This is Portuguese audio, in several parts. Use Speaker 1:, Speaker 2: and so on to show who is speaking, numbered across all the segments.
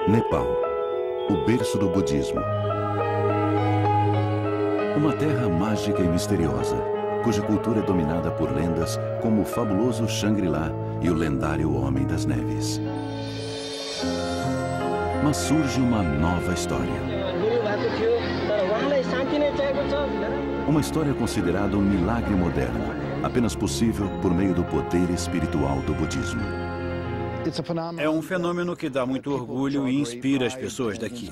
Speaker 1: Nepal, o berço do budismo. Uma terra mágica e misteriosa, cuja cultura é dominada por lendas como o fabuloso Shangri-La e o lendário Homem das Neves. Mas surge uma nova história. Uma história considerada um milagre moderno, apenas possível por meio do poder espiritual do budismo.
Speaker 2: É um fenômeno que dá muito orgulho e inspira as pessoas daqui.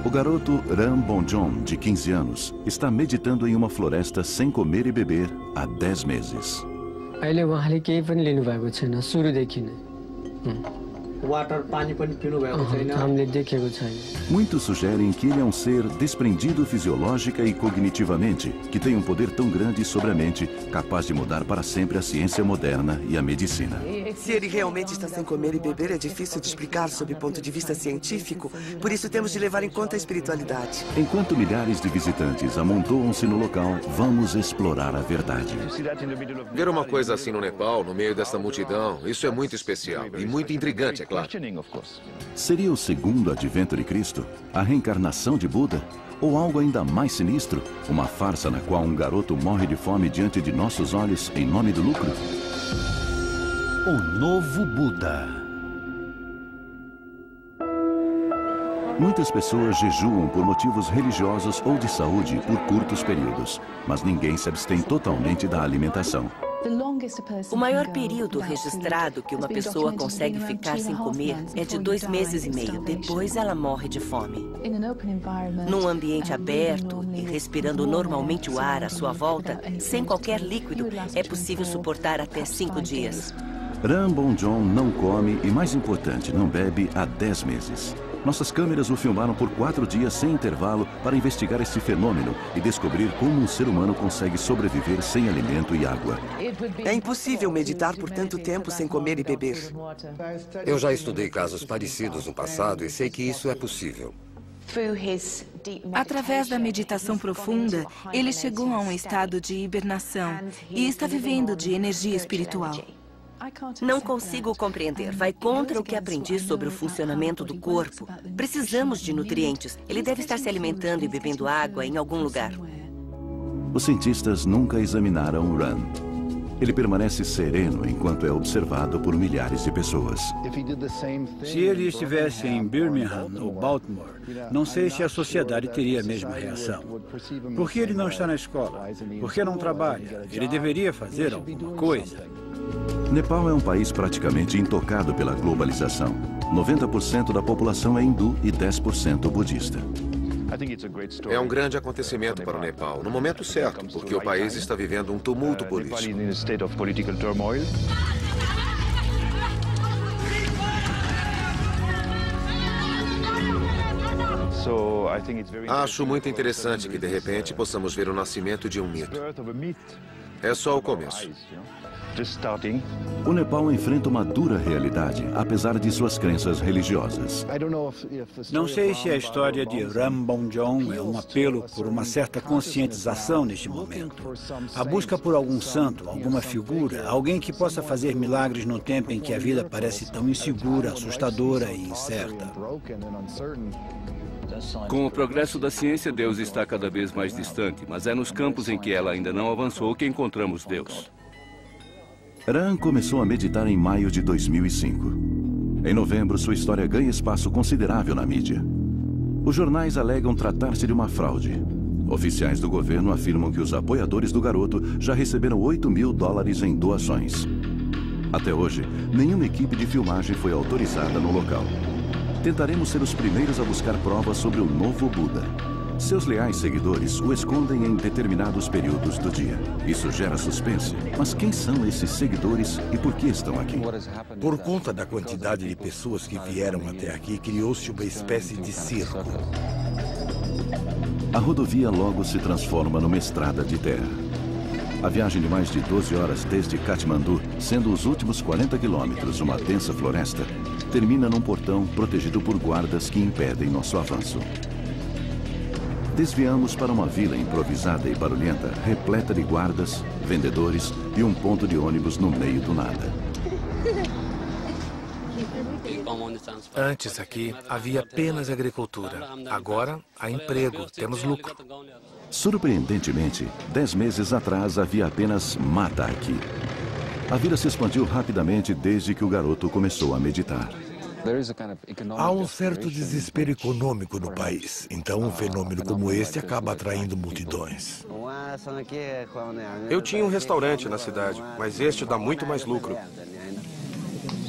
Speaker 1: O garoto Ram Bonjon, de 15 anos, está meditando em uma floresta sem comer e beber há 10 meses. Muitos sugerem que ele é um ser desprendido fisiológica e cognitivamente, que tem um poder tão grande sobre a mente, capaz de mudar para sempre a ciência moderna e a medicina.
Speaker 3: Se ele realmente está sem comer e beber, é difícil de explicar sob o ponto de vista científico, por isso temos de levar em conta a espiritualidade.
Speaker 1: Enquanto milhares de visitantes amontoam-se no local, vamos explorar a verdade.
Speaker 4: Ver uma coisa assim no Nepal, no meio dessa multidão, isso é muito especial e muito intrigante, é claro.
Speaker 1: Seria o segundo advento de Cristo? A reencarnação de Buda? Ou algo ainda mais sinistro? Uma farsa na qual um garoto morre de fome diante de nossos olhos em nome do lucro? O novo Buda. Muitas pessoas jejuam por motivos religiosos ou de saúde por curtos períodos, mas ninguém se abstém totalmente da alimentação.
Speaker 5: O maior período registrado que uma pessoa consegue ficar sem comer é de 2 meses e meio. Depois ela morre de fome. Num ambiente aberto e respirando normalmente o ar à sua volta, sem qualquer líquido, é possível suportar até 5 dias.
Speaker 1: Ram Bonjon não come e, mais importante, não bebe há 10 meses. Nossas câmeras o filmaram por 4 dias sem intervalo para investigar esse fenômeno e descobrir como um ser humano consegue sobreviver sem alimento e água.
Speaker 3: É impossível meditar por tanto tempo sem comer e beber.
Speaker 6: Eu já estudei casos parecidos no passado e sei que isso é possível.
Speaker 7: Através da meditação profunda, ele chegou a um estado de hibernação e está vivendo de energia espiritual.
Speaker 5: Não consigo compreender. Vai contra o que aprendi sobre o funcionamento do corpo. Precisamos de nutrientes. Ele deve estar se alimentando e bebendo água em algum lugar.
Speaker 1: Os cientistas nunca examinaram Ram. Ele permanece sereno enquanto é observado por milhares de pessoas.
Speaker 2: Se ele estivesse em Birmingham ou Baltimore, não sei se a sociedade teria a mesma reação. Por que ele não está na escola? Por que não trabalha? Ele deveria fazer alguma coisa.
Speaker 1: Nepal é um país praticamente intocado pela globalização. 90% da população é hindu e 10% budista.
Speaker 4: É um grande acontecimento para o Nepal, no momento certo, porque o país está vivendo um tumulto político. Acho muito interessante que, de repente, possamos ver o nascimento de um mito. É só o começo.
Speaker 1: O Nepal enfrenta uma dura realidade, apesar de suas crenças religiosas.
Speaker 2: Não sei se a história de Ram Bonjon é um apelo por uma certa conscientização neste momento. A busca por algum santo, alguma figura, alguém que possa fazer milagres num tempo em que a vida parece tão insegura, assustadora e incerta.
Speaker 8: Com o progresso da ciência, Deus está cada vez mais distante, mas é nos campos em que ela ainda não avançou que encontramos Deus.
Speaker 1: Ram começou a meditar em maio de 2005. Em novembro, sua história ganha espaço considerável na mídia. Os jornais alegam tratar-se de uma fraude. Oficiais do governo afirmam que os apoiadores do garoto já receberam $8.000 em doações. Até hoje, nenhuma equipe de filmagem foi autorizada no local. Tentaremos ser os primeiros a buscar provas sobre o novo Buda. Seus leais seguidores o escondem em determinados períodos do dia. Isso gera suspense. Mas quem são esses seguidores e por que estão aqui?
Speaker 9: Por conta da quantidade de pessoas que vieram até aqui, criou-se uma espécie de circo.
Speaker 1: A rodovia logo se transforma numa estrada de terra. A viagem de mais de 12 horas desde Katmandu, sendo os últimos 40 quilômetros uma densa floresta, termina num portão protegido por guardas que impedem nosso avanço. Desviamos para uma vila improvisada e barulhenta, repleta de guardas, vendedores e um ponto de ônibus no meio do nada.
Speaker 10: Antes aqui havia apenas agricultura. Agora há emprego, temos lucro.
Speaker 1: Surpreendentemente, 10 meses atrás havia apenas mata aqui. A vida se expandiu rapidamente desde que o garoto começou a meditar.
Speaker 9: Há um certo desespero econômico no país. Então, um fenômeno como este acaba atraindo multidões.
Speaker 11: Eu tinha um restaurante na cidade, mas este dá muito mais lucro.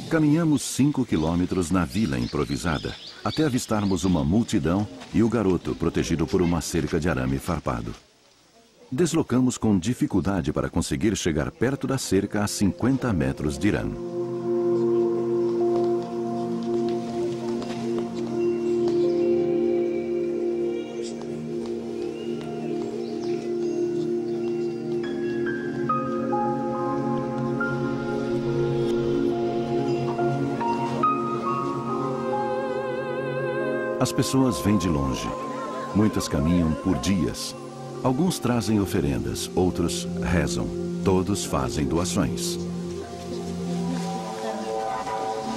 Speaker 1: Caminhamos 5 quilômetros na vila improvisada, até avistarmos uma multidão e o garoto protegido por uma cerca de arame farpado. Deslocamos com dificuldade para conseguir chegar perto da cerca a 50 metros de Ram. As pessoas vêm de longe. Muitas caminham por dias. Alguns trazem oferendas, outros rezam. Todos fazem doações.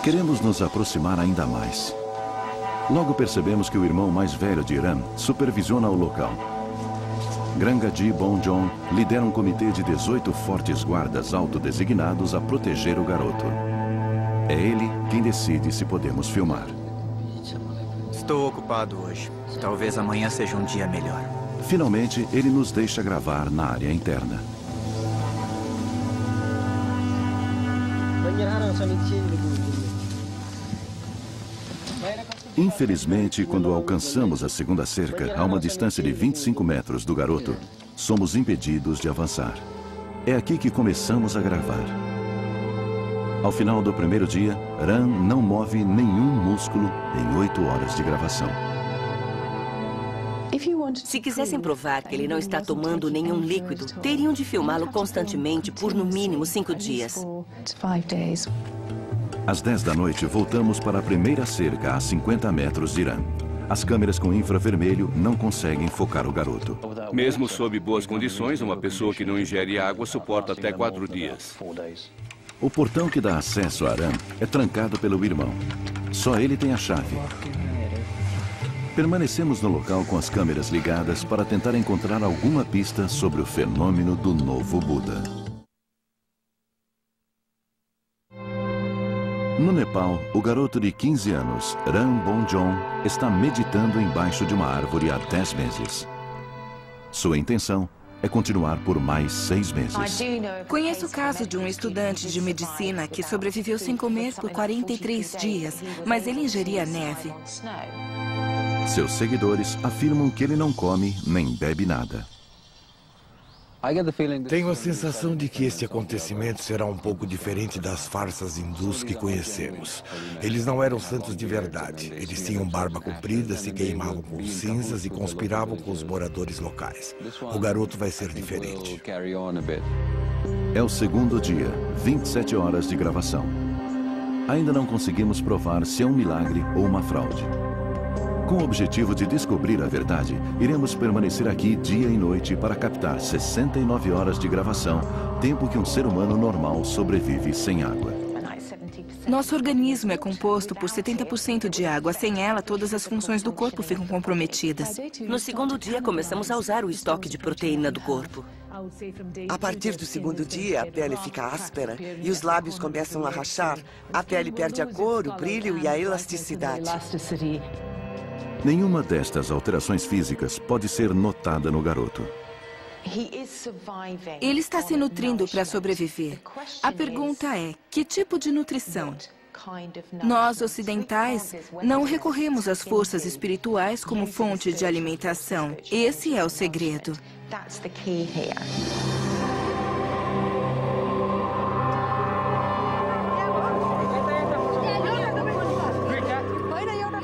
Speaker 1: Queremos nos aproximar ainda mais. Logo percebemos que o irmão mais velho de Ram supervisiona o local. Grangadi Bonjon lidera um comitê de 18 fortes guardas autodesignados a proteger o garoto. É ele quem decide se podemos filmar.
Speaker 12: Estou ocupado hoje. Talvez amanhã seja um dia melhor.
Speaker 1: Finalmente, ele nos deixa gravar na área interna. Infelizmente, quando alcançamos a segunda cerca, a uma distância de 25 metros do garoto, somos impedidos de avançar. É aqui que começamos a gravar. Ao final do primeiro dia, Ram não move nenhum músculo em 8 horas de gravação.
Speaker 5: Se quisessem provar que ele não está tomando nenhum líquido, teriam de filmá-lo constantemente por no mínimo 5 dias.
Speaker 1: Às 10 da noite, voltamos para a primeira cerca a 50 metros de Ram. As câmeras com infravermelho não conseguem focar o garoto.
Speaker 8: Mesmo sob boas condições, uma pessoa que não ingere água suporta até 4 dias.
Speaker 1: O portão que dá acesso a Ram é trancado pelo irmão. Só ele tem a chave. Permanecemos no local com as câmeras ligadas para tentar encontrar alguma pista sobre o fenômeno do novo Buda. No Nepal, o garoto de 15 anos, Ram Bonjon, está meditando embaixo de uma árvore há 10 meses. Sua intenção é continuar por mais 6 meses.
Speaker 7: Conheço o caso de um estudante de medicina que sobreviveu sem comer por 43 dias, mas ele ingeria neve.
Speaker 1: Seus seguidores afirmam que ele não come nem bebe nada.
Speaker 9: Tenho a sensação de que este acontecimento será um pouco diferente das farsas hindus que conhecemos. Eles não eram santos de verdade. Eles tinham barba comprida, se queimavam com cinzas e conspiravam com os moradores locais. O garoto vai ser diferente.
Speaker 1: É o segundo dia, 27 horas de gravação. Ainda não conseguimos provar se é um milagre ou uma fraude. Com o objetivo de descobrir a verdade, iremos permanecer aqui dia e noite para captar 69 horas de gravação, tempo que um ser humano normal sobrevive sem água.
Speaker 7: Nosso organismo é composto por 70% de água. Sem ela, todas as funções do corpo ficam comprometidas.
Speaker 5: No segundo dia, começamos a usar o estoque de proteína do corpo.
Speaker 3: A partir do segundo dia, a pele fica áspera e os lábios começam a rachar. A pele perde a cor, o brilho e a elasticidade.
Speaker 1: Nenhuma destas alterações físicas pode ser notada no garoto.
Speaker 7: Ele está se nutrindo para sobreviver. A pergunta é, que tipo de nutrição? Nós, ocidentais, não recorremos às forças espirituais como fonte de alimentação. Esse é o segredo.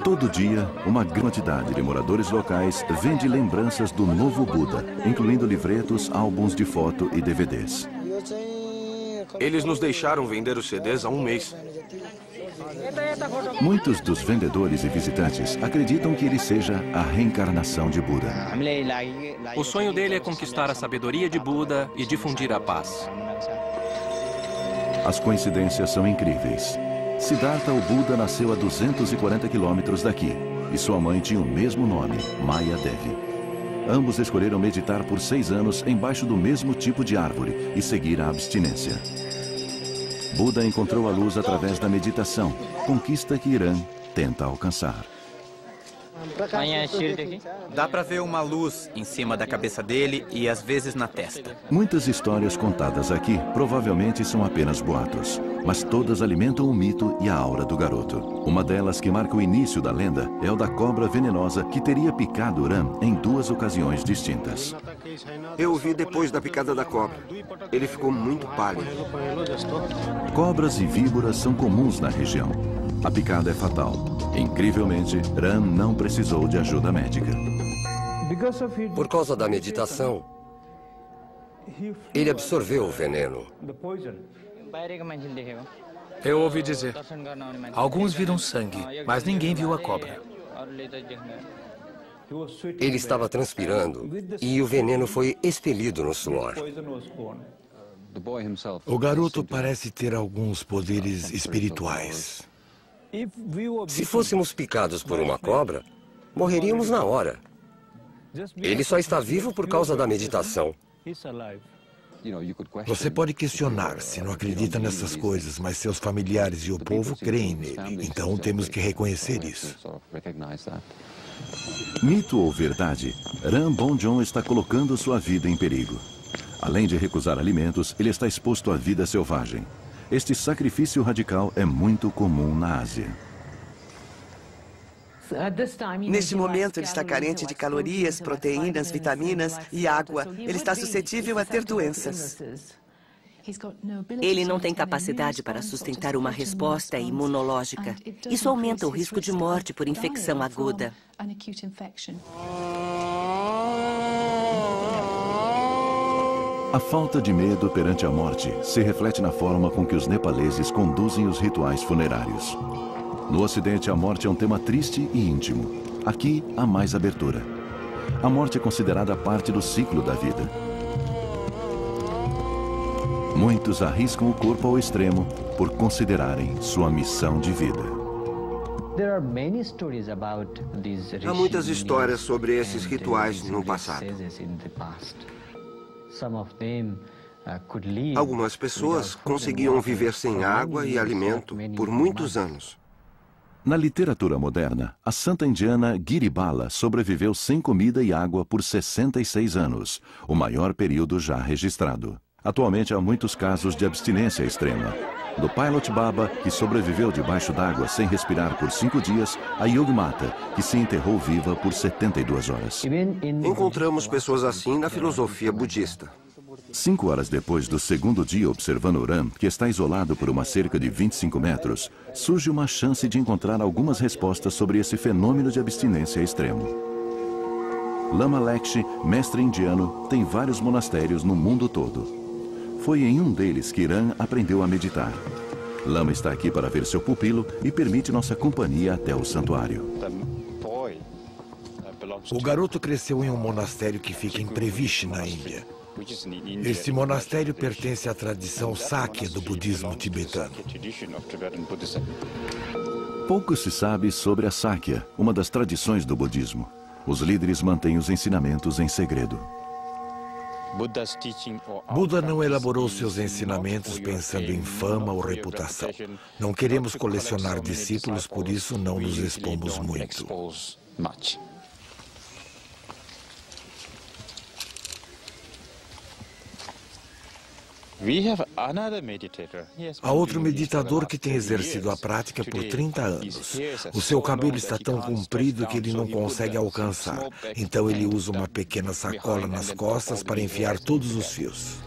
Speaker 1: Todo dia, uma grande quantidade de moradores locais vende lembranças do novo Buda, incluindo livretos, álbuns de foto e DVDs.
Speaker 11: Eles nos deixaram vender os CDs há um mês.
Speaker 1: Muitos dos vendedores e visitantes acreditam que ele seja a reencarnação de Buda.
Speaker 13: O sonho dele é conquistar a sabedoria de Buda e difundir a paz.
Speaker 1: As coincidências são incríveis. Siddhartha, o Buda, nasceu a 240 quilômetros daqui. E sua mãe tinha o mesmo nome, Maya Devi. Ambos escolheram meditar por 6 anos embaixo do mesmo tipo de árvore e seguir a abstinência. Buda encontrou a luz através da meditação, conquista que Iran tenta alcançar.
Speaker 12: Dá pra ver uma luz em cima da cabeça dele e às vezes na testa.
Speaker 1: Muitas histórias contadas aqui provavelmente são apenas boatos, mas todas alimentam o mito e a aura do garoto. Uma delas, que marca o início da lenda, é o da cobra venenosa que teria picado Ram em 2 ocasiões distintas.
Speaker 11: Eu o vi depois da picada da cobra. Ele ficou muito pálido.
Speaker 1: Cobras e víboras são comuns na região. A picada é fatal. Incrivelmente, Ram não precisou de ajuda médica.
Speaker 6: Por causa da meditação, ele absorveu o veneno.
Speaker 10: Eu ouvi dizer. Alguns viram sangue, mas ninguém viu a cobra.
Speaker 6: Ele estava transpirando e o veneno foi expelido no suor.
Speaker 9: O garoto parece ter alguns poderes espirituais.
Speaker 6: Se fôssemos picados por uma cobra, morreríamos na hora. Ele só está vivo por causa da meditação.
Speaker 9: Você pode questionar se não acredita nessas coisas, mas seus familiares e o povo creem nele. Então temos que reconhecer isso.
Speaker 1: Mito ou verdade, Ram Bongjon está colocando sua vida em perigo. Além de recusar alimentos, ele está exposto à vida selvagem. Este sacrifício radical é muito comum na Ásia.
Speaker 3: Neste momento, ele está carente de calorias, proteínas, vitaminas e água. Ele está suscetível a ter doenças.
Speaker 5: Ele não tem capacidade para sustentar uma resposta imunológica. Isso aumenta o risco de morte por infecção aguda.
Speaker 1: A falta de medo perante a morte se reflete na forma com que os nepaleses conduzem os rituais funerários. No Ocidente, a morte é um tema triste e íntimo. Aqui, há mais abertura. A morte é considerada parte do ciclo da vida. Muitos arriscam o corpo ao extremo por considerarem sua missão de vida.
Speaker 11: Há muitas histórias sobre esses rituais no passado. Algumas pessoas conseguiam viver sem água e alimento por muitos anos.
Speaker 1: Na literatura moderna, a santa indiana Giribala sobreviveu sem comida e água por 66 anos, o maior período já registrado. Atualmente há muitos casos de abstinência extrema. Do Pilot Baba, que sobreviveu debaixo d'água sem respirar por 5 dias, a Yogmata, que se enterrou viva por 72 horas.
Speaker 11: Encontramos pessoas assim na filosofia budista.
Speaker 1: 5 horas depois do segundo dia observando Ram, que está isolado por uma cerca de 25 metros, surge uma chance de encontrar algumas respostas sobre esse fenômeno de abstinência extremo. Lama Lakshmi, mestre indiano, tem vários monastérios no mundo todo. Foi em um deles que Ram aprendeu a meditar. Lama está aqui para ver seu pupilo e permite nossa companhia até o santuário.
Speaker 9: O garoto cresceu em um monastério que fica em Prevish, na Índia. Este monastério pertence à tradição Sakya do budismo tibetano.
Speaker 1: Pouco se sabe sobre a Sakya, uma das tradições do budismo. Os líderes mantêm os ensinamentos em segredo.
Speaker 9: Buda não elaborou seus ensinamentos pensando em fama ou reputação. Não queremos colecionar discípulos, por isso não nos expomos muito. Há outro meditador que tem exercido a prática por 30 anos. O seu cabelo está tão comprido que ele não consegue alcançar. Então ele usa uma pequena sacola nas costas para enfiar todos os fios.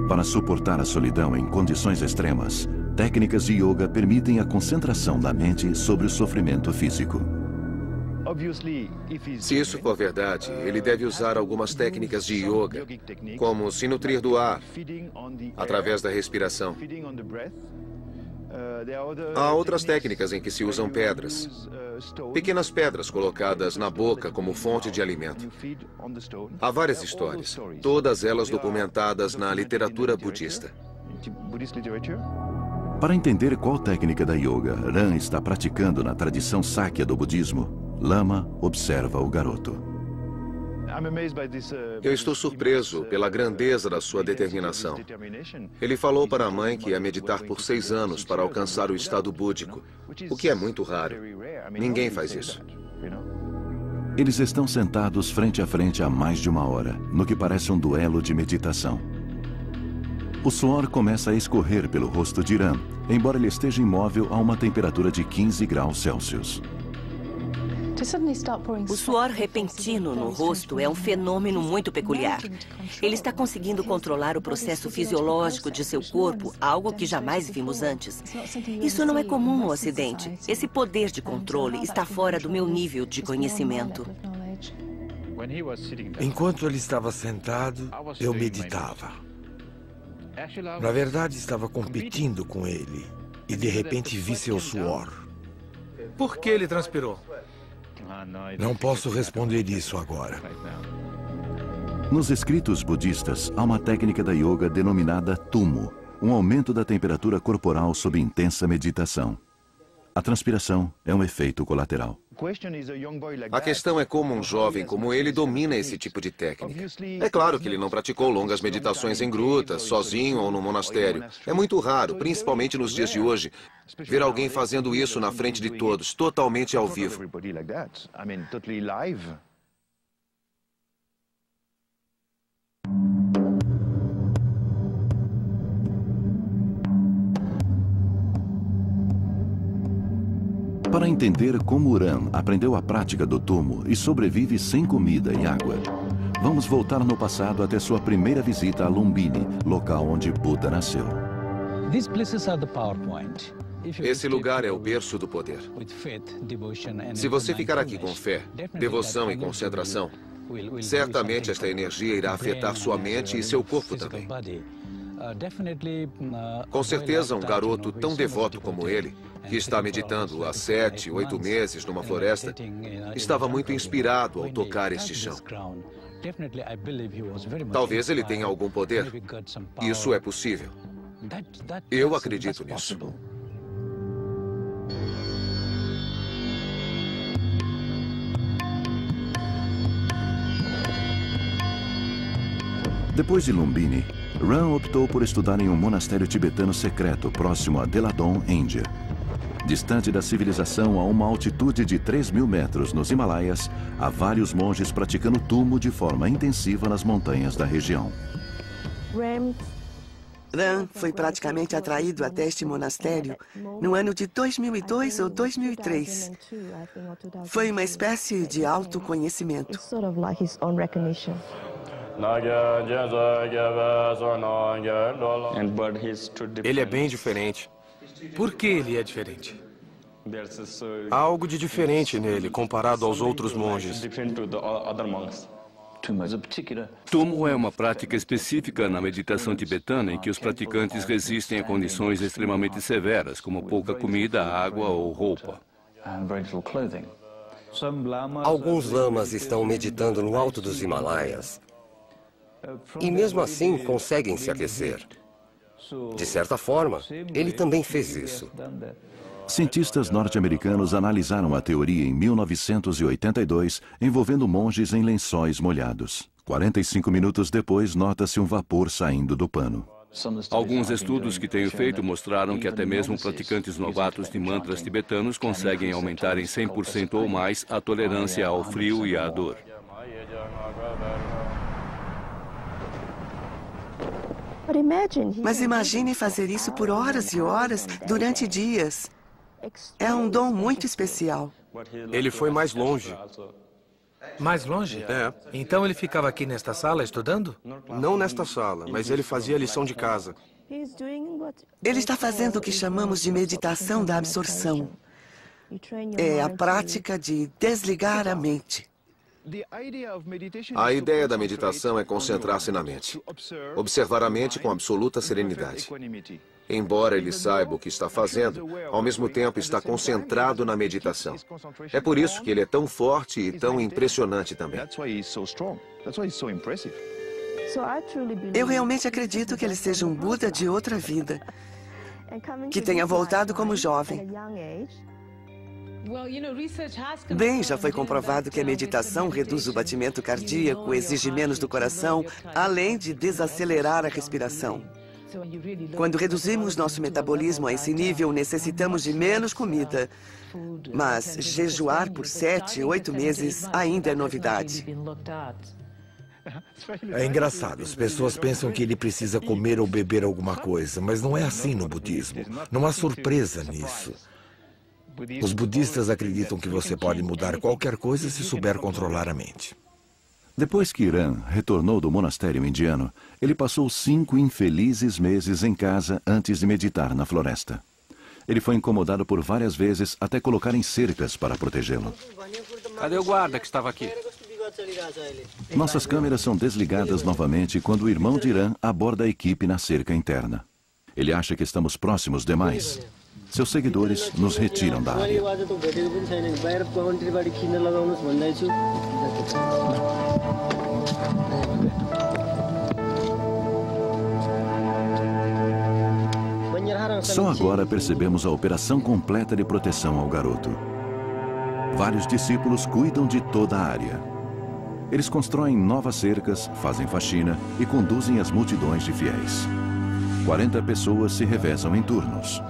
Speaker 1: Para suportar a solidão em condições extremas, técnicas de yoga permitem a concentração da mente sobre o sofrimento físico.
Speaker 4: Se isso for verdade, ele deve usar algumas técnicas de yoga, como se nutrir do ar, através da respiração. Há outras técnicas em que se usam pedras. Pequenas pedras colocadas na boca como fonte de alimento. Há várias histórias, todas elas documentadas na literatura budista.
Speaker 1: Para entender qual técnica da yoga Ram está praticando na tradição Sakya do budismo, Lama observa o garoto.
Speaker 4: Eu estou surpreso pela grandeza da sua determinação. Ele falou para a mãe que ia meditar por 6 anos para alcançar o estado búdico, o que é muito raro. Ninguém faz isso.
Speaker 1: Eles estão sentados frente a frente há mais de 1 hora, no que parece um duelo de meditação. O suor começa a escorrer pelo rosto de Ram, embora ele esteja imóvel a uma temperatura de 15 graus Celsius.
Speaker 5: O suor repentino no rosto é um fenômeno muito peculiar. Ele está conseguindo controlar o processo fisiológico de seu corpo, algo que jamais vimos antes. Isso não é comum no Ocidente. Esse poder de controle está fora do meu nível de conhecimento.
Speaker 9: Enquanto ele estava sentado, eu meditava. Na verdade, estava competindo com ele e de repente vi seu suor.
Speaker 10: Por que ele transpirou?
Speaker 9: Não posso responder isso agora.
Speaker 1: Nos escritos budistas, há uma técnica da yoga denominada tumo, um aumento da temperatura corporal sob intensa meditação. A transpiração é um efeito colateral.
Speaker 4: A questão é como um jovem como ele domina esse tipo de técnica. É claro que ele não praticou longas meditações em grutas, sozinho ou no monastério. É muito raro, principalmente nos dias de hoje, ver alguém fazendo isso na frente de todos, totalmente ao vivo.
Speaker 1: Para entender como Ram aprendeu a prática do tumo e sobrevive sem comida e água, vamos voltar no passado até sua primeira visita a Lumbini, local onde Buda nasceu.
Speaker 4: Esse lugar é o berço do poder. Se você ficar aqui com fé, devoção e concentração, certamente esta energia irá afetar sua mente e seu corpo também. Com certeza, um garoto tão devoto como ele, que está meditando há 7, 8 meses numa floresta, estava muito inspirado ao tocar este chão. Talvez ele tenha algum poder. Isso é possível. Eu acredito nisso.
Speaker 1: Depois de Lumbini, Ram optou por estudar em um monastério tibetano secreto próximo a Deladon, Índia. Distante da civilização a uma altitude de 3.000 metros nos Himalaias, há vários monges praticando tumo de forma intensiva nas montanhas da região.
Speaker 3: Ram foi praticamente atraído até este monastério no ano de 2002 ou 2003. Foi uma espécie de autoconhecimento.
Speaker 11: Ele é bem diferente.
Speaker 10: Por que ele é diferente?
Speaker 11: Há algo de diferente nele comparado aos outros monges.
Speaker 8: Tumo é uma prática específica na meditação tibetana em que os praticantes resistem a condições extremamente severas, como pouca comida, água ou roupa.
Speaker 6: Alguns lamas estão meditando no alto dos Himalaias e mesmo assim conseguem se aquecer. De certa forma, ele também fez isso.
Speaker 1: Cientistas norte-americanos analisaram a teoria em 1982, envolvendo monges em lençóis molhados. 45 minutos depois, nota-se um vapor saindo do pano.
Speaker 8: Alguns estudos que tenho feito mostraram que até mesmo praticantes novatos de mantras tibetanos conseguem aumentar em 100% ou mais a tolerância ao frio e à dor.
Speaker 3: Mas imagine fazer isso por horas e horas, durante dias. É um dom muito especial.
Speaker 11: Ele foi mais longe.
Speaker 10: Mais longe?
Speaker 11: É.
Speaker 10: Então ele ficava aqui nesta sala estudando?
Speaker 11: Não nesta sala, mas ele fazia a lição de casa.
Speaker 3: Ele está fazendo o que chamamos de meditação da absorção. É a prática de desligar a mente.
Speaker 4: A ideia da meditação é concentrar-se na mente. Observar a mente com absoluta serenidade. Embora ele saiba o que está fazendo, ao mesmo tempo está concentrado na meditação. É por isso que ele é tão forte e tão impressionante também.
Speaker 3: Eu realmente acredito que ele seja um Buda de outra vida, que tenha voltado como jovem. Bem, já foi comprovado que a meditação reduz o batimento cardíaco, exige menos do coração, além de desacelerar a respiração. Quando reduzimos nosso metabolismo a esse nível, necessitamos de menos comida. Mas jejuar por 7, 8 meses ainda é novidade.
Speaker 9: É engraçado, as pessoas pensam que ele precisa comer ou beber alguma coisa, mas não é assim no budismo. Não há surpresa nisso. Os budistas acreditam que você pode mudar qualquer coisa se souber controlar a mente.
Speaker 1: Depois que Iran retornou do monastério indiano, ele passou 5 infelizes meses em casa antes de meditar na floresta. Ele foi incomodado por várias vezes até colocarem cercas para protegê-lo.
Speaker 13: Cadê o guarda que estava aqui?
Speaker 1: Nossas câmeras são desligadas novamente quando o irmão de Iran aborda a equipe na cerca interna. Ele acha que estamos próximos demais. Seus seguidores nos retiram da área. Só agora percebemos a operação completa de proteção ao garoto. Vários discípulos cuidam de toda a área. Eles constroem novas cercas, fazem faxina e conduzem as multidões de fiéis. 40 pessoas se revezam em turnos.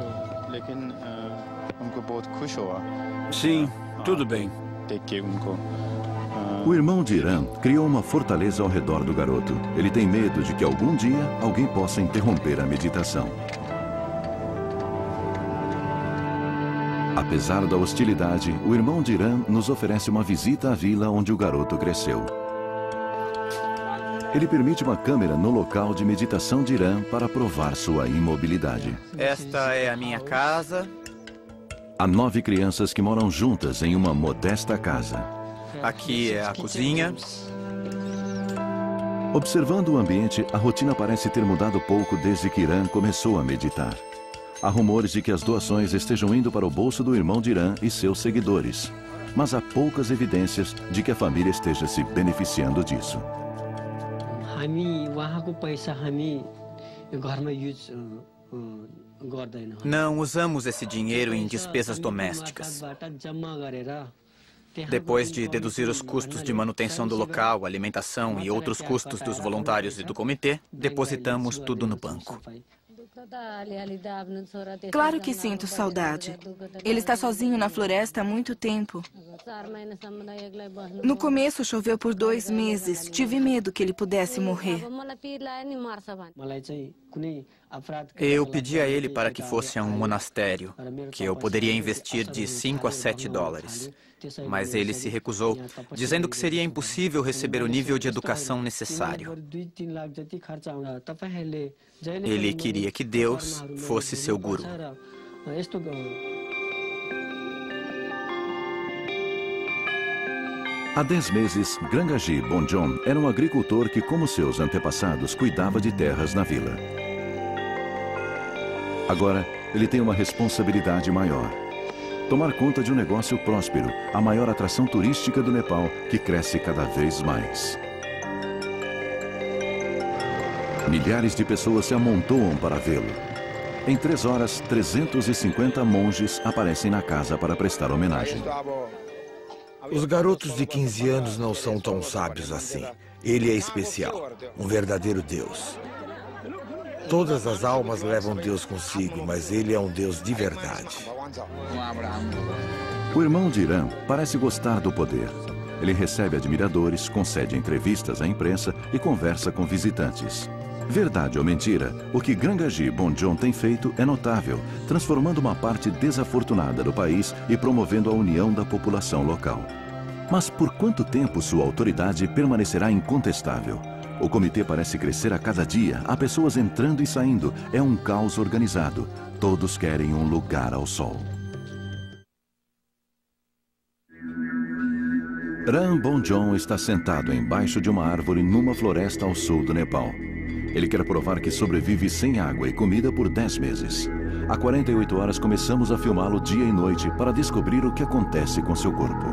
Speaker 2: Sim, tudo bem.
Speaker 1: O irmão de Iran criou uma fortaleza ao redor do garoto. Ele tem medo de que algum dia alguém possa interromper a meditação. Apesar da hostilidade, o irmão de Iran nos oferece uma visita à vila onde o garoto cresceu. Ele permite uma câmera no local de meditação de Iran para provar sua imobilidade.
Speaker 12: Esta é a minha casa.
Speaker 1: Há 9 crianças que moram juntas em uma modesta casa.
Speaker 12: Aqui é a cozinha.
Speaker 1: Observando o ambiente, a rotina parece ter mudado pouco desde que Iran começou a meditar. Há rumores de que as doações estejam indo para o bolso do irmão de Iran e seus seguidores. Mas há poucas evidências de que a família esteja se beneficiando disso.
Speaker 12: Não usamos esse dinheiro em despesas domésticas. Depois de deduzir os custos de manutenção do local, alimentação e outros custos dos voluntários e do comitê, depositamos tudo no banco.
Speaker 7: Claro que sinto saudade. Ele está sozinho na floresta há muito tempo. No começo choveu por 2 meses. Tive medo que ele pudesse morrer.
Speaker 12: Eu pedi a ele para que fosse a um monastério, que eu poderia investir de 5 a 7 dólares. Mas ele se recusou, dizendo que seria impossível receber o nível de educação necessário. Ele queria que Deus fosse seu guru.
Speaker 1: Há 10 meses, Grangaji Bonjon era um agricultor que, como seus antepassados, cuidava de terras na vila. Agora, ele tem uma responsabilidade maior. Tomar conta de um negócio próspero, a maior atração turística do Nepal, que cresce cada vez mais. Milhares de pessoas se amontoam para vê-lo. Em 3 horas, 350 monges aparecem na casa para prestar homenagem.
Speaker 9: Os garotos de 15 anos não são tão sábios assim. Ele é especial, um verdadeiro Deus. Todas as almas levam Deus consigo, mas ele é um Deus de verdade.
Speaker 1: O irmão de Iran parece gostar do poder. Ele recebe admiradores, concede entrevistas à imprensa e conversa com visitantes. Verdade ou mentira, o que Grangaji Bonjon tem feito é notável, transformando uma parte desafortunada do país e promovendo a união da população local. Mas por quanto tempo sua autoridade permanecerá incontestável? O comitê parece crescer a cada dia, há pessoas entrando e saindo, é um caos organizado. Todos querem um lugar ao sol. Rambonjon está sentado embaixo de uma árvore numa floresta ao sul do Nepal. Ele quer provar que sobrevive sem água e comida por 10 meses. Há 48 horas começamos a filmá-lo dia e noite para descobrir o que acontece com seu corpo.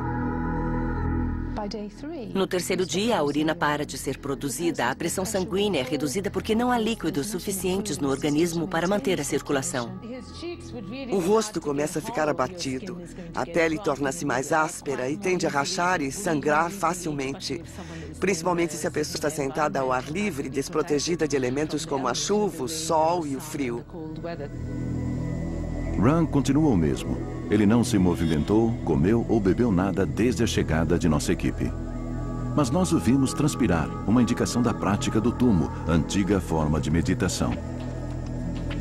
Speaker 5: No terceiro dia, a urina para de ser produzida, a pressão sanguínea é reduzida porque não há líquidos suficientes no organismo para manter a circulação.
Speaker 3: O rosto começa a ficar abatido, a pele torna-se mais áspera e tende a rachar e sangrar facilmente, principalmente se a pessoa está sentada ao ar livre, desprotegida de elementos como a chuva, o sol e o frio.
Speaker 1: Ran continua o mesmo. Ele não se movimentou, comeu ou bebeu nada desde a chegada de nossa equipe. Mas nós o vimos transpirar, uma indicação da prática do tumo, antiga forma de meditação.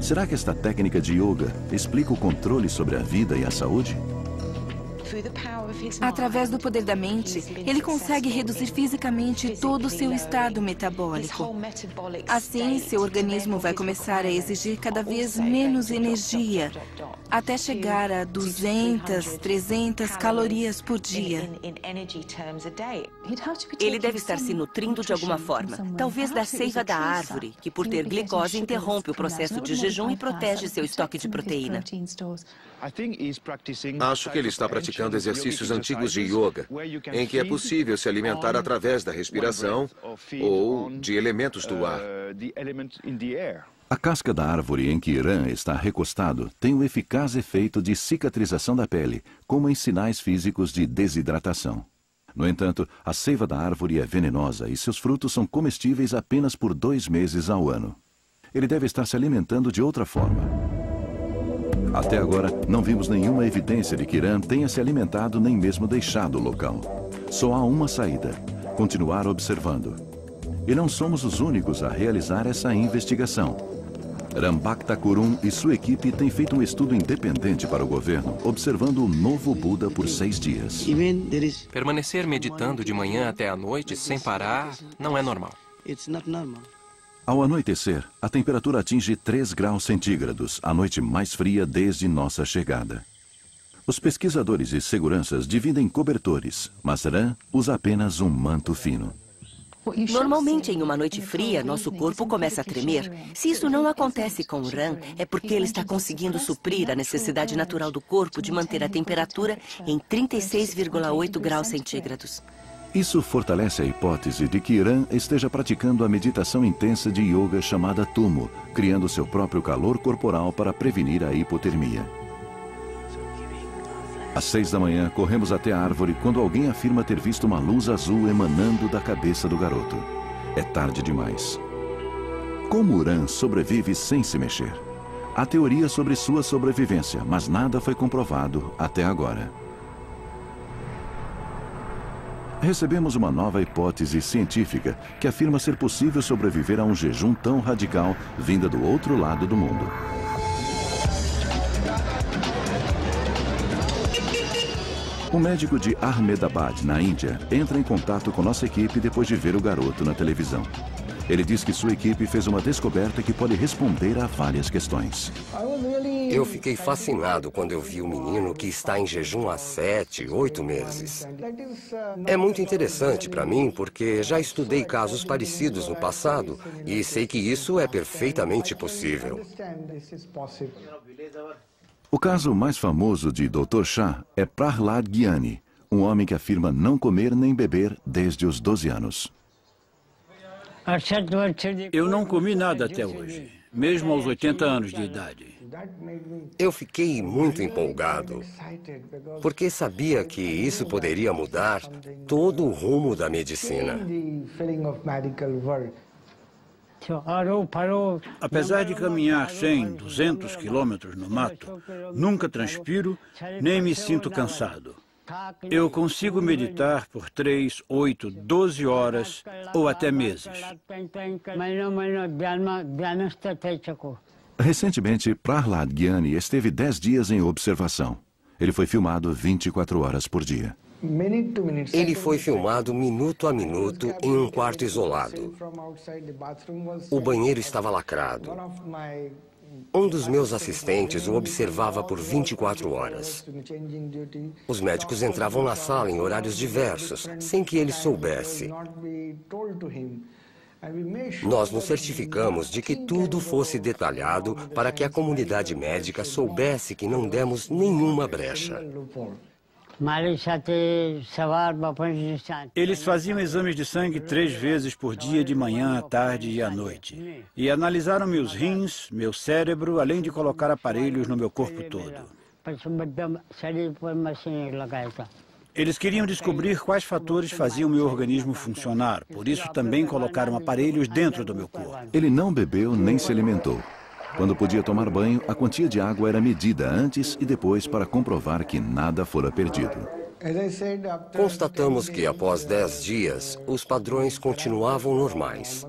Speaker 1: Será que esta técnica de yoga explica o controle sobre a vida e a saúde?
Speaker 7: Através do poder da mente, ele consegue reduzir fisicamente todo o seu estado metabólico. Assim, seu organismo vai começar a exigir cada vez menos energia, até chegar a 200, 300 calorias por dia.
Speaker 5: Ele deve estar se nutrindo de alguma forma, talvez da seiva da árvore, que por ter glicose interrompe o processo de jejum e protege seu estoque de proteína.
Speaker 4: Acho que ele está praticando exercícios antigos de yoga, em que é possível se alimentar através da respiração ou de elementos do ar.
Speaker 1: A casca da árvore em que Ran está recostado tem um eficaz efeito de cicatrização da pele, como em sinais físicos de desidratação. No entanto, a seiva da árvore é venenosa e seus frutos são comestíveis apenas por 2 meses ao ano. Ele deve estar se alimentando de outra forma. Até agora, não vimos nenhuma evidência de que Ran tenha se alimentado nem mesmo deixado o local. Só há uma saída: continuar observando. E não somos os únicos a realizar essa investigação. Rambaktakurum e sua equipe têm feito um estudo independente para o governo, observando o novo Buda por 6 dias.
Speaker 13: Permanecer meditando de manhã até a noite sem parar não é normal.
Speaker 1: Ao anoitecer, a temperatura atinge 3 graus centígrados, a noite mais fria desde nossa chegada. Os pesquisadores e seguranças dividem cobertores, mas Ran usa apenas um manto fino.
Speaker 5: Normalmente, em uma noite fria, nosso corpo começa a tremer. Se isso não acontece com o Ran, é porque ele está conseguindo suprir a necessidade natural do corpo de manter a temperatura em 36,8 graus centígrados.
Speaker 1: Isso fortalece a hipótese de que Ran esteja praticando a meditação intensa de yoga chamada Tumo, criando seu próprio calor corporal para prevenir a hipotermia. Às 6 da manhã, corremos até a árvore quando alguém afirma ter visto uma luz azul emanando da cabeça do garoto. É tarde demais. Como Ran sobrevive sem se mexer? Há teorias sobre sua sobrevivência, mas nada foi comprovado até agora. Recebemos uma nova hipótese científica que afirma ser possível sobreviver a um jejum tão radical vinda do outro lado do mundo. Um médico de Ahmedabad, na Índia, entra em contato com nossa equipe depois de ver o garoto na televisão. Ele diz que sua equipe fez uma descoberta que pode responder a várias questões.
Speaker 6: Eu fiquei fascinado quando eu vi o menino que está em jejum há 7, 8 meses. É muito interessante para mim porque já estudei casos parecidos no passado e sei que isso é perfeitamente possível.
Speaker 1: O caso mais famoso de Dr. Shah é Prahlad Gyani, um homem que afirma não comer nem beber desde os 12 anos.
Speaker 2: Eu não comi nada até hoje, mesmo aos 80 anos de idade.
Speaker 6: Eu fiquei muito empolgado, porque sabia que isso poderia mudar todo o rumo da medicina.
Speaker 2: Apesar de caminhar 100, 200 quilômetros no mato, nunca transpiro nem me sinto cansado. Eu consigo meditar por 3, 8, 12 horas ou até meses.
Speaker 1: Recentemente, Prahlad Gyani esteve 10 dias em observação. Ele foi filmado 24 horas por dia.
Speaker 6: Ele foi filmado minuto a minuto em um quarto isolado. O banheiro estava lacrado. Um dos meus assistentes o observava por 24 horas. Os médicos entravam na sala em horários diversos, sem que ele soubesse. Nós nos certificamos de que tudo fosse detalhado para que a comunidade médica soubesse que não demos nenhuma brecha.
Speaker 2: Eles faziam exames de sangue 3 vezes por dia, de manhã, à tarde e à noite. E analisaram meus rins, meu cérebro, além de colocar aparelhos no meu corpo todo. Eles queriam descobrir quais fatores faziam meu organismo funcionar. Por isso também colocaram aparelhos dentro do meu corpo.
Speaker 1: Ele não bebeu nem se alimentou. Quando podia tomar banho, a quantia de água era medida antes e depois para comprovar que nada fora perdido.
Speaker 6: Constatamos que, após 10 dias, os padrões continuavam normais.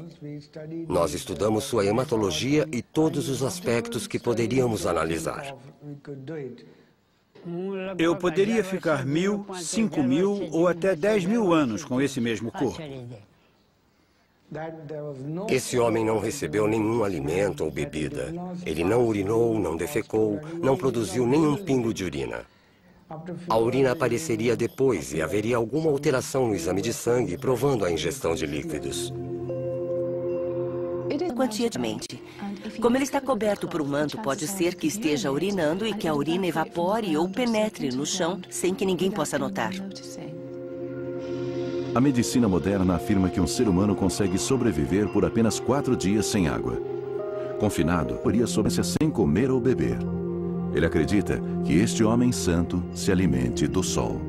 Speaker 6: Nós estudamos sua hematologia e todos os aspectos que poderíamos analisar.
Speaker 2: Eu poderia ficar 1.000, 5.000 ou até 10.000 anos com esse mesmo corpo.
Speaker 6: Esse homem não recebeu nenhum alimento ou bebida. Ele não urinou, não defecou, não produziu nenhum pingo de urina. A urina apareceria depois e haveria alguma alteração no exame de sangue, provando a ingestão de líquidos.
Speaker 5: Quantiamente. Como ele está coberto por um manto, pode ser que esteja urinando e que a urina evapore ou penetre no chão sem que ninguém possa notar.
Speaker 1: A medicina moderna afirma que um ser humano consegue sobreviver por apenas 4 dias sem água. Confinado, poderia sobreviver sem comer ou beber. Ele acredita que este homem santo se alimente do sol.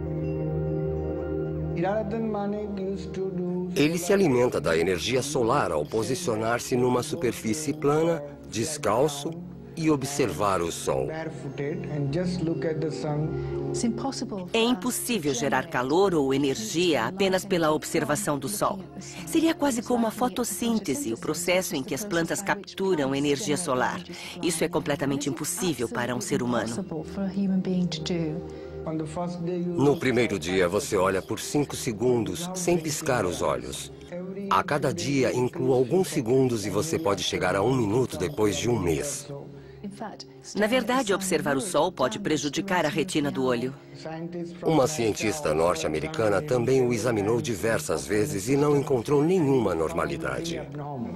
Speaker 6: Ele se alimenta da energia solar ao posicionar-se numa superfície plana, descalço e observar o sol.
Speaker 5: É impossível gerar calor ou energia apenas pela observação do sol. Seria quase como a fotossíntese, o processo em que as plantas capturam energia solar. Isso é completamente impossível para um ser humano.
Speaker 6: No primeiro dia, você olha por 5 segundos, sem piscar os olhos. A cada dia, inclua alguns segundos e você pode chegar a 1 minuto depois de 1 mês.
Speaker 5: Na verdade, observar o sol pode prejudicar a retina do olho.
Speaker 6: Uma cientista norte-americana também o examinou diversas vezes e não encontrou nenhuma normalidade.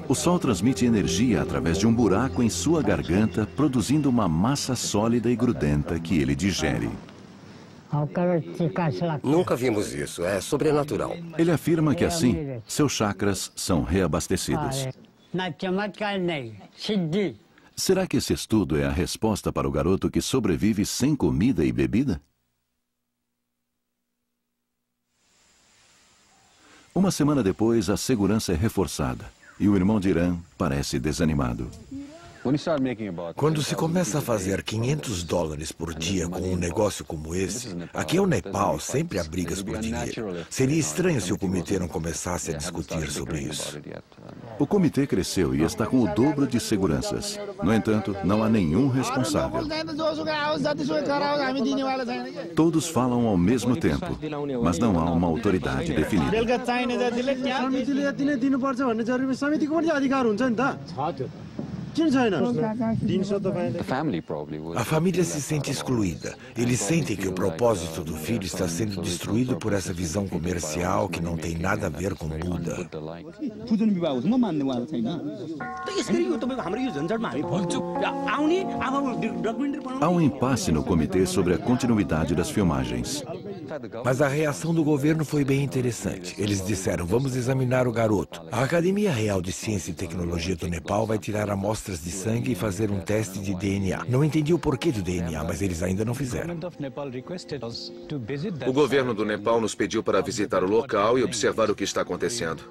Speaker 1: O sol transmite energia através de um buraco em sua garganta, produzindo uma massa sólida e grudenta que ele digere.
Speaker 6: Nunca vimos isso, é sobrenatural.
Speaker 1: Ele afirma que assim, seus chakras são reabastecidos. Será que esse estudo é a resposta para o garoto que sobrevive sem comida e bebida? Uma semana depois, a segurança é reforçada e o irmão de Irã parece desanimado.
Speaker 9: Quando se começa a fazer $500 por dia com um negócio como esse, aqui é o Nepal, sempre há brigas por dinheiro. Seria estranho se o comitê não começasse a discutir sobre isso.
Speaker 1: O comitê cresceu e está com o dobro de seguranças. No entanto, não há nenhum responsável. Todos falam ao mesmo tempo, mas não há uma autoridade definida.
Speaker 9: A família se sente excluída. Eles sentem que o propósito do filho está sendo destruído por essa visão comercial que não tem nada a ver com Buda.
Speaker 1: Há um impasse no comitê sobre a continuidade das filmagens.
Speaker 9: Mas a reação do governo foi bem interessante. Eles disseram, vamos examinar o garoto. A Academia Real de Ciência e Tecnologia do Nepal vai tirar amostras de sangue e fazer um teste de DNA. Não entendi o porquê do DNA, mas eles ainda não fizeram.
Speaker 4: O governo do Nepal nos pediu para visitar o local e observar o que está acontecendo.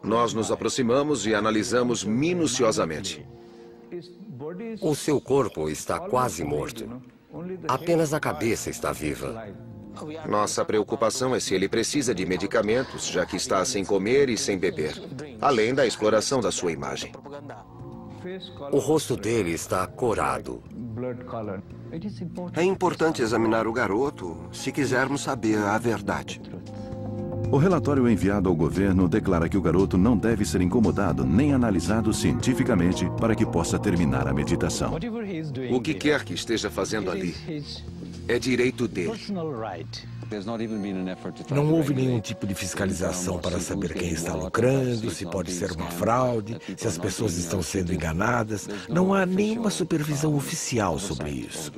Speaker 4: Nós nos aproximamos e analisamos minuciosamente.
Speaker 6: O seu corpo está quase morto. Apenas a cabeça está viva.
Speaker 4: Nossa preocupação é se ele precisa de medicamentos, já que está sem comer e sem beber, além da exploração da sua imagem.
Speaker 6: O rosto dele está corado.
Speaker 14: É importante examinar o garoto se quisermos saber a verdade.
Speaker 1: O relatório enviado ao governo declara que o garoto não deve ser incomodado nem analisado cientificamente para que possa terminar a meditação.
Speaker 4: O que quer que esteja fazendo ali é direito dele.
Speaker 9: Não houve nenhum tipo de fiscalização para saber quem está lucrando, se pode ser uma fraude, se as pessoas estão sendo enganadas. Não há nenhuma supervisão oficial sobre isso.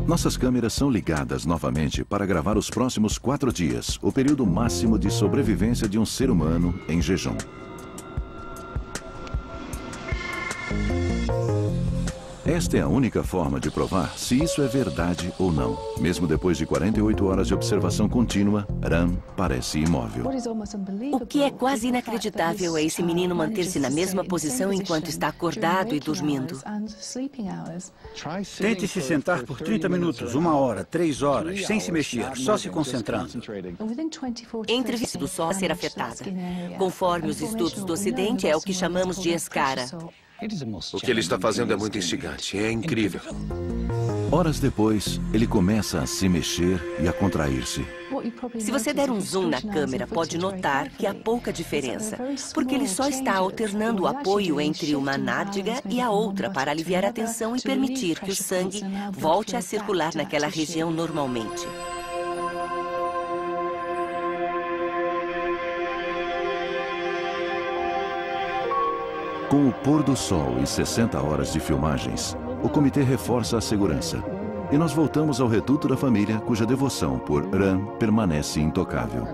Speaker 1: Nossas câmeras são ligadas novamente para gravar os próximos 4 dias, o período máximo de sobrevivência de um ser humano em jejum. Esta é a única forma de provar se isso é verdade ou não. Mesmo depois de 48 horas de observação contínua, Ran parece imóvel.
Speaker 5: O que é quase inacreditável é esse menino manter-se na mesma posição enquanto está acordado e dormindo.
Speaker 2: Tente se sentar por 30 minutos, 1 hora, 3 horas, sem se mexer, só se concentrando.
Speaker 5: Entre a do sol a ser afetada. Conforme os estudos do Ocidente, é o que chamamos de escara.
Speaker 4: O que ele está fazendo é muito instigante, é incrível.
Speaker 1: Horas depois, ele começa a se mexer e a contrair-se.
Speaker 5: Se você der um zoom na câmera, pode notar que há pouca diferença, porque ele só está alternando o apoio entre uma nádega e a outra para aliviar a tensão e permitir que o sangue volte a circular naquela região normalmente.
Speaker 1: Com o pôr do sol e 60 horas de filmagens, o comitê reforça a segurança. E nós voltamos ao reduto da família, cuja devoção por Ran permanece intocável.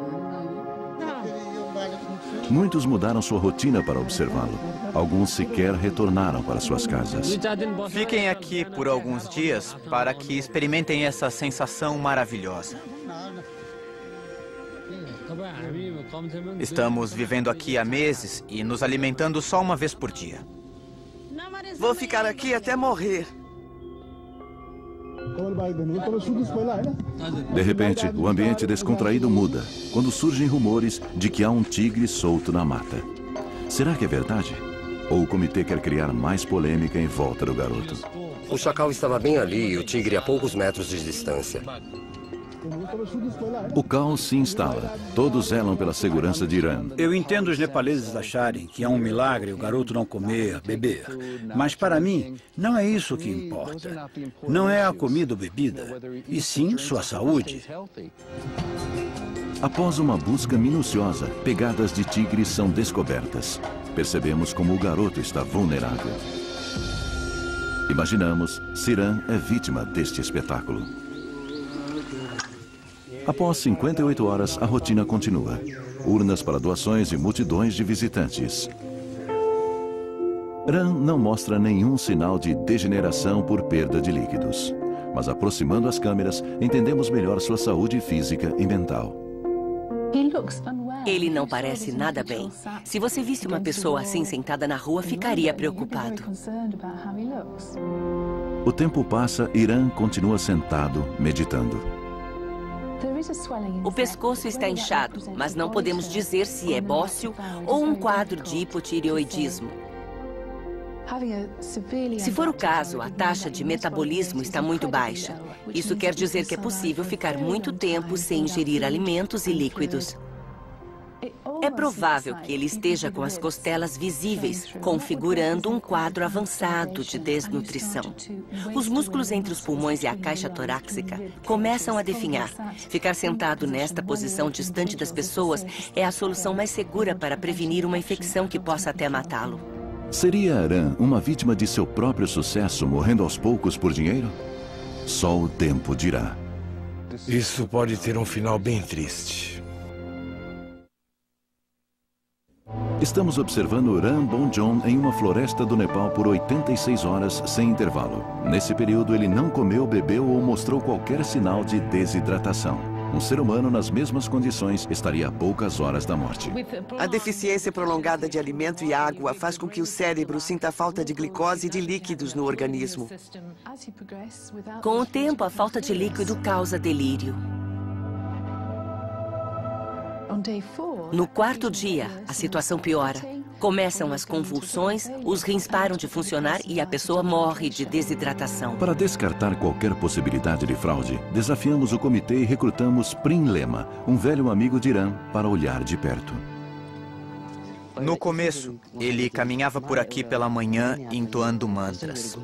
Speaker 1: Muitos mudaram sua rotina para observá-lo. Alguns sequer retornaram para suas casas.
Speaker 12: Fiquem aqui por alguns dias para que experimentem essa sensação maravilhosa. Estamos vivendo aqui há meses e nos alimentando só uma vez por dia.
Speaker 3: Vou ficar aqui até morrer.
Speaker 1: De repente, o ambiente descontraído muda, quando surgem rumores de que há um tigre solto na mata. Será que é verdade? Ou o comitê quer criar mais polêmica em volta do garoto?
Speaker 6: O chacal estava bem ali e o tigre a poucos metros de distância.
Speaker 1: O caos se instala. Todos zelam pela segurança de Ran.
Speaker 2: Eu entendo os nepaleses acharem que é um milagre o garoto não comer, beber. Mas para mim, não é isso que importa. Não é a comida ou bebida, e sim sua saúde.
Speaker 1: Após uma busca minuciosa, pegadas de tigres são descobertas. Percebemos como o garoto está vulnerável. Imaginamos se Ran é vítima deste espetáculo. Após 58 horas, a rotina continua. Urnas para doações e multidões de visitantes. Ran não mostra nenhum sinal de degeneração por perda de líquidos. Mas aproximando as câmeras, entendemos melhor sua saúde física e mental.
Speaker 5: Ele não parece nada bem. Se você visse uma pessoa assim sentada na rua, ficaria preocupado.
Speaker 1: O tempo passa e Ran continua sentado, meditando.
Speaker 5: O pescoço está inchado, mas não podemos dizer se é bócio ou um quadro de hipotireoidismo. Se for o caso, a taxa de metabolismo está muito baixa. Isso quer dizer que é possível ficar muito tempo sem ingerir alimentos e líquidos. É provável que ele esteja com as costelas visíveis, configurando um quadro avançado de desnutrição. Os músculos entre os pulmões e a caixa torácica começam a definhar. Ficar sentado nesta posição distante das pessoas é a solução mais segura para prevenir uma infecção que possa até matá-lo.
Speaker 1: Seria Ran uma vítima de seu próprio sucesso, morrendo aos poucos por dinheiro? Só o tempo dirá.
Speaker 9: Isso pode ter um final bem triste.
Speaker 1: Estamos observando Rambonjon em uma floresta do Nepal por 86 horas sem intervalo. Nesse período, ele não comeu, bebeu ou mostrou qualquer sinal de desidratação. Um ser humano nas mesmas condições estaria a poucas horas da morte.
Speaker 3: A deficiência prolongada de alimento e água faz com que o cérebro sinta a falta de glicose e de líquidos no organismo.
Speaker 5: Com o tempo, a falta de líquido causa delírio. No 4º dia, a situação piora. Começam as convulsões, os rins param de funcionar e a pessoa morre de desidratação.
Speaker 1: Para descartar qualquer possibilidade de fraude, desafiamos o comitê e recrutamos Prim Lema, um velho amigo de Ram, para olhar de perto.
Speaker 12: No começo, ele caminhava por aqui pela manhã entoando mantras.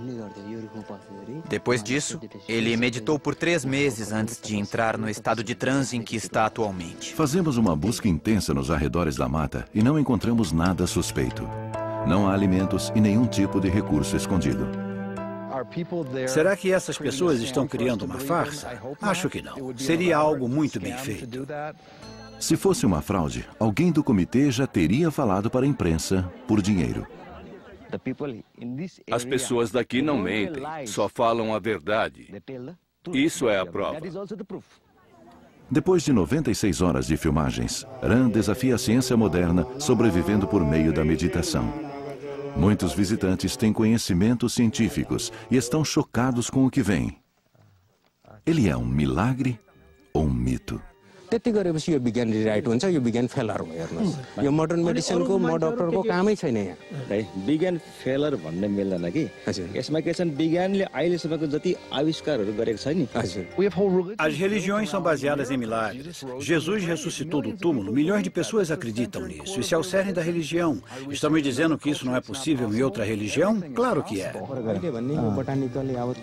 Speaker 12: Depois disso, ele meditou por 3 meses antes de entrar no estado de transe em que está atualmente.
Speaker 1: Fazemos uma busca intensa nos arredores da mata e não encontramos nada suspeito. Não há alimentos e nenhum tipo de recurso escondido.
Speaker 2: Será que essas pessoas estão criando uma farsa? Acho que não. Seria algo muito bem feito.
Speaker 1: Se fosse uma fraude, alguém do comitê já teria falado para a imprensa por dinheiro.
Speaker 8: As pessoas daqui não mentem, só falam a verdade. Isso é a prova.
Speaker 1: Depois de 96 horas de filmagens, Ram desafia a ciência moderna sobrevivendo por meio da meditação. Muitos visitantes têm conhecimentos científicos e estão chocados com o que vem. Ele é um milagre ou um mito?
Speaker 14: त्यति गरेपछि यो विज्ञान रिराइट हुन्छ यो विज्ञान फेलर भयो हेर्नुस् यो मोडर्न मेडिसिनको म डाक्टरको कामै छैन यहाँ
Speaker 15: है विज्ञान फेलर भन्ने मिल्दैन कि यसमा के छन् विज्ञानले अहिलेसम्मको जति आविष्कारहरू गरेको छ नि
Speaker 2: As religiões são baseadas em milagres. Jesus ressuscitou do túmulo, milhões de pessoas acreditam nisso. Isso é o cerne da religião. Estão me dizendo que isso não é possível em outra religião? Claro que é.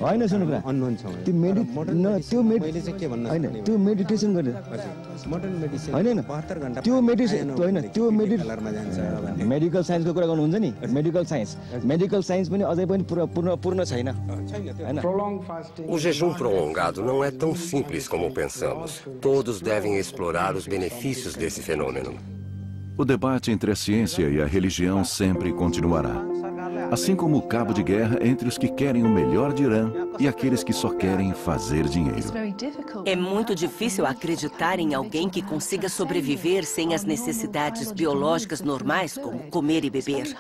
Speaker 15: होइन सुन्नु त्यो मेडिटेसन गर्ने होइन त्यो मेडिकल साइन्सको कुरा गर्नुहुन्छ नि मेडिकल साइन्स पनि अझै पनि पूर्ण छैन हैन
Speaker 6: O jejum prolongado não é tão simples como pensamos. Todos devem explorar os benefícios desse fenômeno.
Speaker 1: O debate entre a ciência e a religião sempre continuará. Assim como o cabo de guerra entre os que querem o melhor de Ram e aqueles que só querem fazer dinheiro.
Speaker 5: É muito difícil acreditar em alguém que consiga sobreviver sem as necessidades biológicas normais, como comer e beber.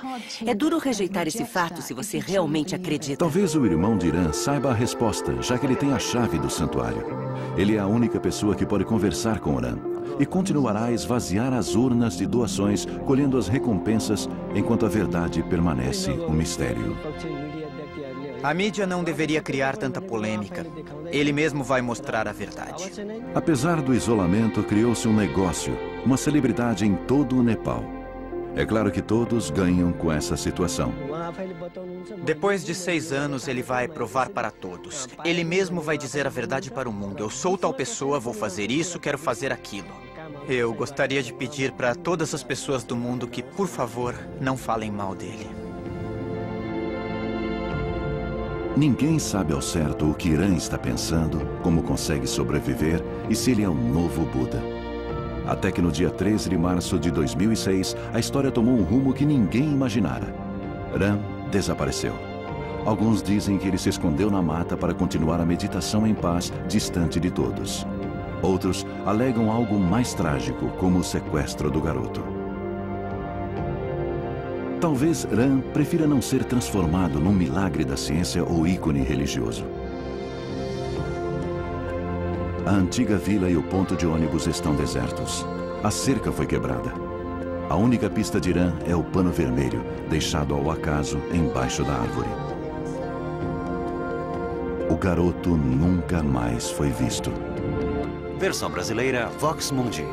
Speaker 5: É duro rejeitar esse fato se você realmente acredita.
Speaker 1: Talvez o irmão de Ram saiba a resposta, já que ele tem a chave do santuário. Ele é a única pessoa que pode conversar com Ram e continuará a esvaziar as urnas de doações, colhendo as recompensas, enquanto a verdade permanece um mistério.
Speaker 12: A mídia não deveria criar tanta polêmica. Ele mesmo vai mostrar a verdade.
Speaker 1: Apesar do isolamento, criou-se um negócio, uma celebridade em todo o Nepal. É claro que todos ganham com essa situação.
Speaker 12: Depois de 6 anos, ele vai provar para todos. Ele mesmo vai dizer a verdade para o mundo. Eu sou tal pessoa, vou fazer isso, quero fazer aquilo. Eu gostaria de pedir para todas as pessoas do mundo que, por favor, não falem mal dele.
Speaker 1: Ninguém sabe ao certo o que Ram está pensando, como consegue sobreviver e se ele é um novo Buda. Até que no dia 13 de março de 2006, a história tomou um rumo que ninguém imaginara. Ram desapareceu. Alguns dizem que ele se escondeu na mata para continuar a meditação em paz, distante de todos. Outros alegam algo mais trágico, como o sequestro do garoto. Talvez Ram prefira não ser transformado num milagre da ciência ou ícone religioso. A antiga vila e o ponto de ônibus estão desertos. A cerca foi quebrada. A única pista de Ram é o pano vermelho, deixado ao acaso embaixo da árvore. O garoto nunca mais foi visto.
Speaker 16: Versão brasileira Vox Mundi.